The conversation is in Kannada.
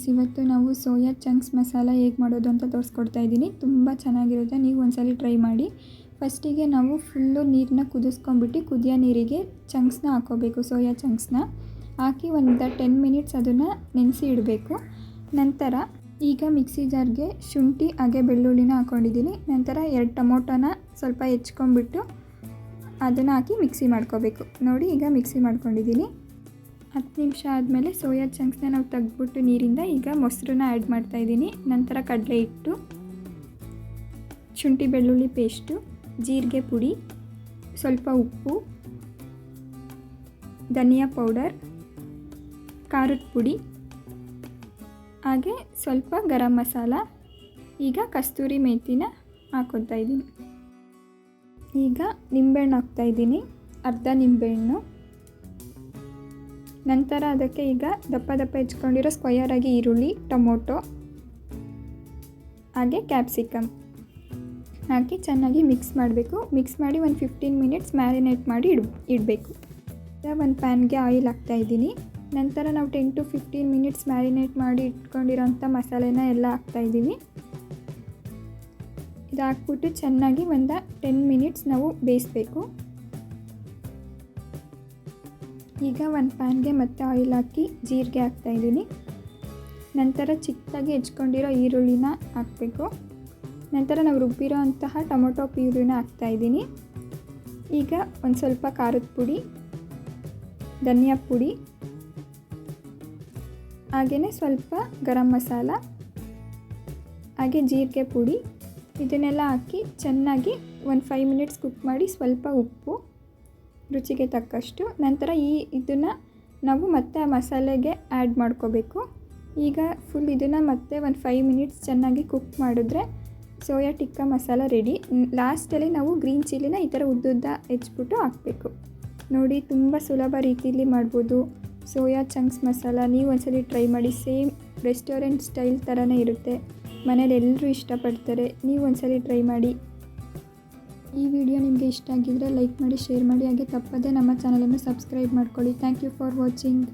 ಗೈಸ್, ಇವತ್ತು ನಾವು ಸೋಯಾ ಚಂಕ್ಸ್ ಮಸಾಲ ಹೇಗೆ ಮಾಡೋದು ಅಂತ ತೋರಿಸ್ಕೊಡ್ತಾ ಇದ್ದೀನಿ. ತುಂಬ ಚೆನ್ನಾಗಿರುತ್ತೆ, ನೀವು ಒಂದ್ಸಲ ಟ್ರೈ ಮಾಡಿ. ಫಸ್ಟಿಗೆ ನಾವು ಫುಲ್ಲು ನೀರನ್ನ ಕುದಿಸ್ಕೊಂಡ್ಬಿಟ್ಟು ಕುದಿಯೋ ನೀರಿಗೆ ಚಂಕ್ಸ್ನ ಹಾಕೋಬೇಕು. ಸೋಯಾ ಚಂಕ್ಸ್ನ ಹಾಕಿ ಒಂದು 10 ಮಿನಿಟ್ಸ್ ಅದನ್ನು ನೆನೆಸಿ ಇಡಬೇಕು. ನಂತರ ಈಗ ಮಿಕ್ಸಿ ಜಾರ್ಗೆ ಶುಂಠಿ ಹಾಗೆ ಬೆಳ್ಳುಳ್ಳಿನ ಹಾಕ್ಕೊಂಡಿದ್ದೀನಿ. ನಂತರ 2 ಟೊಮೊಟೊನ ಸ್ವಲ್ಪ ಹೆಚ್ಕೊಂಡ್ಬಿಟ್ಟು ಅದನ್ನು ಹಾಕಿ ಮಿಕ್ಸಿ ಮಾಡ್ಕೋಬೇಕು. ನೋಡಿ, ಈಗ ಮಿಕ್ಸಿ ಮಾಡ್ಕೊಂಡಿದ್ದೀನಿ. 10 ನಿಮಿಷ ಆದಮೇಲೆ ಸೋಯಾ ಚಂಕ್ಸ್ನ ನಾವು ತೆಗೆದ್ಬಿಟ್ಟು ನೀರಿಂದ ಈಗ ಮೊಸರನ್ನ ಆ್ಯಡ್ ಮಾಡ್ತಾಯಿದ್ದೀನಿ. ನಂತರ ಕಡಲೆ ಹಿಟ್ಟು, ಶುಂಠಿ ಬೆಳ್ಳುಳ್ಳಿ ಪೇಸ್ಟು, ಜೀರಿಗೆ ಪುಡಿ, ಸ್ವಲ್ಪ ಉಪ್ಪು, ಧನಿಯಾ ಪೌಡರ್, ಖಾರದ ಪುಡಿ, ಹಾಗೆ ಸ್ವಲ್ಪ ಗರಂ ಮಸಾಲ. ಈಗ ಕಸ್ತೂರಿ ಮೇಥಿನ ಹಾಕ್ಕೊತಾ ಇದ್ದೀನಿ. ಈಗ ನಿಂಬೆಹಣ್ಣು ಹಾಕ್ತಾಯಿದ್ದೀನಿ, ಅರ್ಧ ನಿಂಬೆಹಣ್ಣು. ನಂತರ ಅದಕ್ಕೆ ಈಗ ದಪ್ಪ ದಪ್ಪ ಹೆಚ್ಕೊಂಡಿರೋ ಸ್ಕ್ವಯರಾಗಿ ಈರುಳ್ಳಿ, ಟೊಮೊಟೊ ಹಾಗೆ ಕ್ಯಾಪ್ಸಿಕಮ್ ಹಾಕಿ ಚೆನ್ನಾಗಿ ಮಿಕ್ಸ್ ಮಾಡಬೇಕು. ಮಿಕ್ಸ್ ಮಾಡಿ ಒಂದು 15 ಮಿನಿಟ್ಸ್ ಮ್ಯಾರಿನೇಟ್ ಮಾಡಿ ಇಡಬೇಕು. ಒಂದು ಪ್ಯಾನ್ಗೆ ಆಯಿಲ್ ಹಾಕ್ತಾಯಿದ್ದೀನಿ. ನಂತರ ನಾವು 10 to 15 ಮಿನಿಟ್ಸ್ ಮ್ಯಾರಿನೇಟ್ ಮಾಡಿ ಇಟ್ಕೊಂಡಿರೋಂಥ ಮಸಾಲೆನ ಎಲ್ಲ ಹಾಕ್ತಾಯಿದ್ದೀವಿ. ಇದು ಹಾಕ್ಬಿಟ್ಟು ಚೆನ್ನಾಗಿ ಒಂದು 10 ಮಿನಿಟ್ಸ್ ನಾವು ಬೇಯಿಸಬೇಕು. ಈಗ ಒಂದು ಪ್ಯಾನ್ಗೆ ಮತ್ತೆ ಆಯಿಲ್ ಹಾಕಿ ಜೀರಿಗೆ ಹಾಕ್ತಾಯಿದ್ದೀನಿ. ನಂತರ ಚಿಕ್ಕದಾಗಿ ಹೆಚ್ಕೊಂಡಿರೋ ಈರುಳ್ಳಿನ ಹಾಕಬೇಕು. ನಂತರ ನಾವು ರುಬ್ಬಿರೋ ಅಂತಹ ಟೊಮೊಟೊ ಪ್ಯೂರಿನ ಹಾಕ್ತಾಯಿದ್ದೀನಿ. ಈಗ ಒಂದು ಸ್ವಲ್ಪ ಖಾರದ ಪುಡಿ, ಧನಿಯಾ ಪುಡಿ, ಹಾಗೆಯೇ ಸ್ವಲ್ಪ ಗರಂ ಮಸಾಲ, ಹಾಗೆ ಜೀರಿಗೆ ಪುಡಿ ಇದನ್ನೆಲ್ಲ ಹಾಕಿ ಚೆನ್ನಾಗಿ ಒಂದು 5 ಮಿನಿಟ್ಸ್ ಕುಕ್ ಮಾಡಿ ಸ್ವಲ್ಪ ಉಪ್ಪು ರುಚಿಗೆ ತಕ್ಕಷ್ಟು. ನಂತರ ಇದನ್ನು ನಾವು ಮತ್ತೆ ಆ ಮಸಾಲೆಗೆ ಆ್ಯಡ್ ಮಾಡ್ಕೋಬೇಕು. ಈಗ ಫುಲ್ ಇದನ್ನು ಮತ್ತೆ ಒಂದು 5 ಮಿನಿಟ್ಸ್ ಚೆನ್ನಾಗಿ ಕುಕ್ ಮಾಡಿದ್ರೆ ಸೋಯಾ ಟಿಕ್ಕಾ ಮಸಾಲ ರೆಡಿ. ಲಾಸ್ಟಲ್ಲಿ ನಾವು ಗ್ರೀನ್ ಚಿಲ್ಲಿನ ಈ ಥರ ಉದ್ದುದ್ದ ಹೆಚ್ಚಿಬಿಟ್ಟು ಹಾಕಬೇಕು. ನೋಡಿ, ತುಂಬ ಸುಲಭ ರೀತಿಯಲ್ಲಿ ಮಾಡ್ಬೋದು ಸೋಯಾ ಚಂಕ್ಸ್ ಮಸಾಲ. ನೀವು ಒಂದ್ಸಲಿ ಟ್ರೈ ಮಾಡಿ. ಸೇಮ್ ರೆಸ್ಟೋರೆಂಟ್ ಸ್ಟೈಲ್ ಥರನೇ ಇರುತ್ತೆ. ಮನೇಲಿ ಎಲ್ಲರೂ ಇಷ್ಟಪಡ್ತಾರೆ. ನೀವು ಒಂದ್ಸಲಿ ಟ್ರೈ ಮಾಡಿ. ಈ ವಿಡಿಯೋ ನಿಮಗೆ ಇಷ್ಟ ಆಗಿದ್ದರೆ ಲೈಕ್ ಮಾಡಿ, ಶೇರ್ ಮಾಡಿ, ಹಾಗೆ ತಪ್ಪದೆ ನಮ್ಮ ಚಾನಲನ್ನು ಸಬ್ಸ್ಕ್ರೈಬ್ ಮಾಡ್ಕೊಳ್ಳಿ. Thank you for watching.